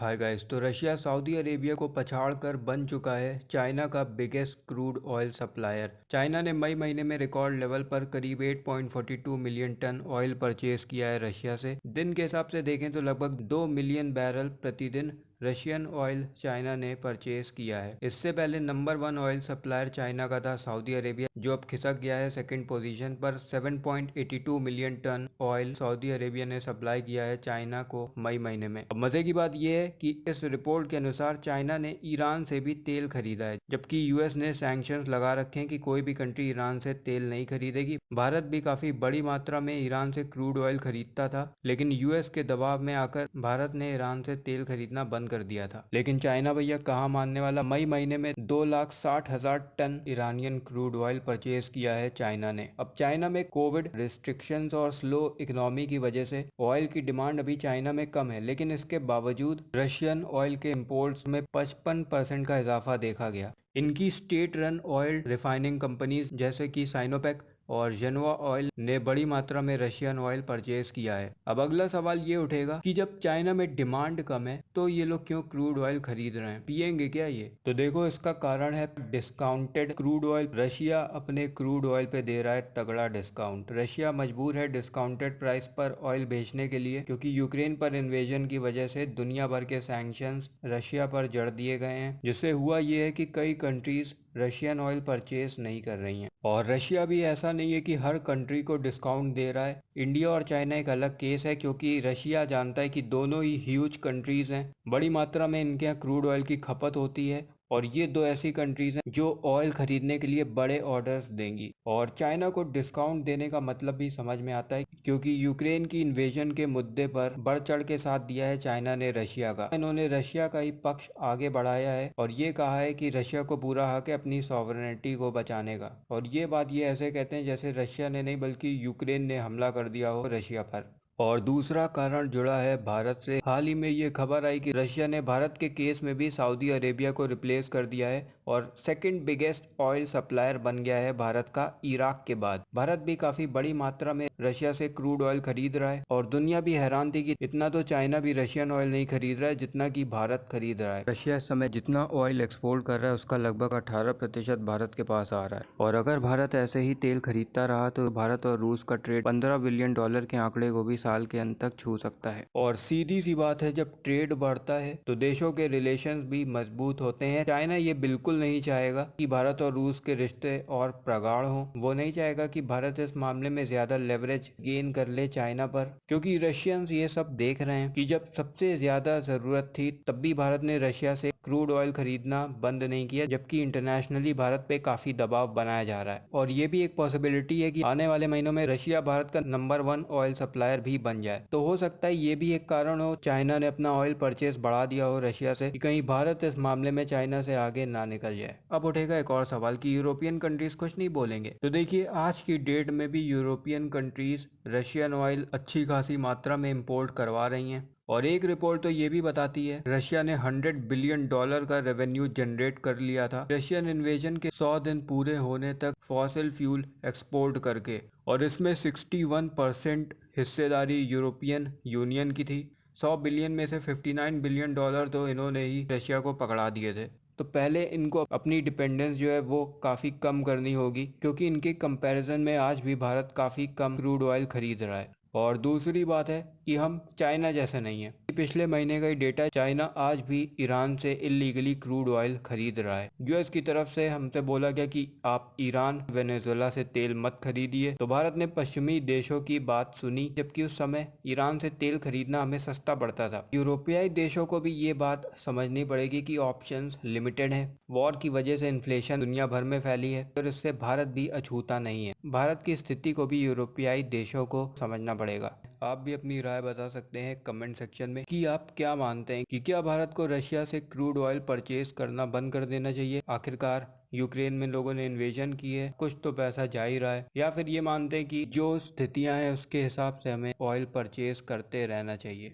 Hi guys. तो Russia Saudi Arabia को पछाड़कर बन चुका है चाइना का biggest crude oil supplier. China ने मई महीने में रिकॉर्ड लेवल पर करीब 8.42 मिलियन टन ऑयल परचेज किया है रशिया से। दिन के हिसाब से देखें तो लगभग 2 मिलियन बैरल प्रतिदिन रशियन ऑयल चाइना ने परचेज किया है। इससे पहले नंबर 1 ऑयल सप्लायर चाइना का था सऊदी अरेबिया, जो अब खिसक गया है सेकंड पोजीशन पर। 7.82 million ton oil Saudi Arabia ने सप्लाई किया है चाइना को मई महीने में। अब मजे की बात यह है कि इस रिपोर्ट के अनुसार चाइना ने ईरान से भी तेल खरीदा है, जबकि यूएस ने सैंक्शंस लगा रखे हैं कि कोई भी कंट्री ईरान से तेल नहीं खरीदेगी। भारत भी काफी बड़ी मात्रा में ईरान से क्रूड ऑयल खरीदता था, लेकिन यूएस के दबाव में आकर भारत ने ईरान से तेल खरीदना बंद कर दिया था। लेकिन चाइना भैया कहाँ मानने वाला। मई महीने में 2,60,000 ton Iranian crude oil purchase किया है चाइना ने। अब चाइना में कोविड रिस्ट्रिक्शंस और स्लो इकोनॉमी की वजह से ऑयल की डिमांड अभी चाइना में कम है, लेकिन इसके बावजूद रशियन ऑयल के इंपोर्ट्स में 55% का इजाफा देखा गया। इनकी state run oil refining companies जैसे कि साइनोपेक और जेनवा ऑयल ने बड़ी मात्रा में रशियन ऑयल परचेज किया है। अब अगला सवाल ये उठेगा कि जब चाइना में डिमांड कम है तो ये लोग क्यों क्रूड ऑयल खरीद रहे हैं, पिएंगे क्या ये? तो देखो, इसका कारण है डिस्काउंटेड क्रूड ऑयल। रशिया अपने क्रूड ऑयल पे दे रहा है तगड़ा डिस्काउंट। रशिया मजबूर है डिस्काउंटेड प्राइस पर ऑयल बेचने के लिए, क्योंकि यूक्रेन पर इन्वेजन की वजह से दुनिया भर के सैंक्शंस रशिया पर जड़ दिए गए हैं, जिससे हुआ ये है कि कई कंट्रीज रशियन ऑयल परचेज नहीं कर रही हैं। और रशिया भी ऐसा नहीं है कि हर कंट्री को डिस्काउंट दे रहा है। इंडिया और चाइना एक अलग केस है, क्योंकि रशिया जानता है कि दोनों ही ह्यूज कंट्रीज हैं, बड़ी मात्रा में इनके यहाँ क्रूड ऑयल की खपत होती है, और ये दो ऐसी कंट्रीज हैं जो ऑयल खरीदने के लिए बड़े ऑर्डर्स देंगी। और चाइना को डिस्काउंट देने का मतलब भी समझ में आता है, क्योंकि यूक्रेन की इन्वेजन के मुद्दे पर बढ़ चढ़ के साथ दिया है चाइना ने रशिया का। इन्होंने रशिया का ही पक्ष आगे बढ़ाया है और ये कहा है कि रशिया को पूरा हक है अपनी सॉवरेनिटी को बचाने का। और ये बात ये ऐसे कहते हैं जैसे रशिया ने नहीं बल्कि यूक्रेन ने हमला कर दिया हो रशिया पर। और दूसरा कारण जुड़ा है भारत से। हाल ही में ये खबर आई कि रशिया ने भारत के केस में भी सऊदी अरेबिया को रिप्लेस कर दिया है और सेकंड बिगेस्ट ऑयल सप्लायर बन गया है भारत का इराक के बाद। भारत भी काफी बड़ी मात्रा में रशिया से क्रूड ऑयल खरीद रहा है और दुनिया भी हैरान थी कि इतना तो चाइना भी रशियन ऑयल नहीं खरीद रहा है जितना कि भारत खरीद रहा है। रशिया इस समय जितना ऑयल एक्सपोर्ट कर रहा है उसका लगभग 18% भारत के पास आ रहा है। और अगर भारत ऐसे ही तेल खरीदता रहा तो भारत और रूस का ट्रेड $15 बिलियन के आंकड़े को भी साल के अंत तक छू सकता है। और सीधी सी बात है, जब ट्रेड बढ़ता है तो देशों के रिलेशंस भी मजबूत होते हैं। चाइना ये बिल्कुल नहीं चाहेगा कि भारत और रूस के रिश्ते और प्रगाढ़ हों। वो नहीं चाहेगा कि भारत इस मामले में ज्यादा लेवरेज गेन कर ले चाइना पर, क्योंकि रशियंस ये सब देख रहे हैं कि जब सबसे ज्यादा जरूरत थी तब भी भारत ने रशिया से क्रूड ऑयल खरीदना बंद नहीं किया, जबकि इंटरनेशनली भारत पे काफी दबाव बनाया जा रहा है। और ये भी एक पॉसिबिलिटी है कि आने वाले महीनों में रशिया भारत का नंबर 1 ऑयल सप्लायर भी बन जाए। तो हो सकता है ये भी एक कारण हो चाइना ने अपना ऑयल परचेज बढ़ा दिया हो रशिया से, कि कहीं भारत इस मामले में चाइना से आगे ना निकल जाए। अब उठेगा एक और सवाल कि यूरोपियन कंट्रीज कुछ नहीं बोलेंगे। तो देखिए, आज की डेट में भी यूरोपियन कंट्रीज रशियन ऑयल अच्छी खासी मात्रा में इंपोर्ट करवा रही हैं। और एक रिपोर्ट तो ये भी बताती है रशिया ने $100 बिलियन का रेवेन्यू जनरेट कर लिया था रशियन इन्वेजन के 100 दिन पूरे होने तक फॉसिल फ्यूल एक्सपोर्ट करके, और इसमें 61% हिस्सेदारी यूरोपियन यूनियन की थी। 100 बिलियन में से $59 बिलियन तो इन्होंने ही रशिया को पकड़ा दिए थे। तो पहले इनको अपनी डिपेंडेंस जो है वो काफ़ी कम करनी होगी, क्योंकि इनके कंपैरिजन में आज भी भारत काफ़ी कम क्रूड ऑयल खरीद रहा है। और दूसरी बात है कि हम चाइना जैसे नहीं है। पिछले महीने का ही डेटा, चाइना आज भी ईरान से इलीगली क्रूड ऑयल खरीद रहा है। यूएस की तरफ से हमसे बोला गया कि आप ईरान वेनेजुएला से तेल मत खरीदिए, तो भारत ने पश्चिमी देशों की बात सुनी, जबकि उस समय ईरान से तेल खरीदना हमें सस्ता पड़ता था। यूरोपियाई देशों को भी ये बात समझनी पड़ेगी कि ऑप्शंस लिमिटेड हैं। वॉर की वजह से इन्फ्लेशन दुनिया भर में फैली है और इससे भारत भी अछूता नहीं है। भारत की स्थिति को भी यूरोपियाई देशों को समझना पड़ेगा। आप भी अपनी राय बता सकते हैं कमेंट सेक्शन में कि आप क्या मानते हैं कि क्या भारत को रशिया से क्रूड ऑयल परचेज करना बंद कर देना चाहिए। आखिरकार यूक्रेन में लोगों ने इन्वेजन की है, कुछ तो पैसा जा ही रहा है। या फिर ये मानते हैं कि जो स्थितियां हैं उसके हिसाब से हमें ऑयल परचेज करते रहना चाहिए।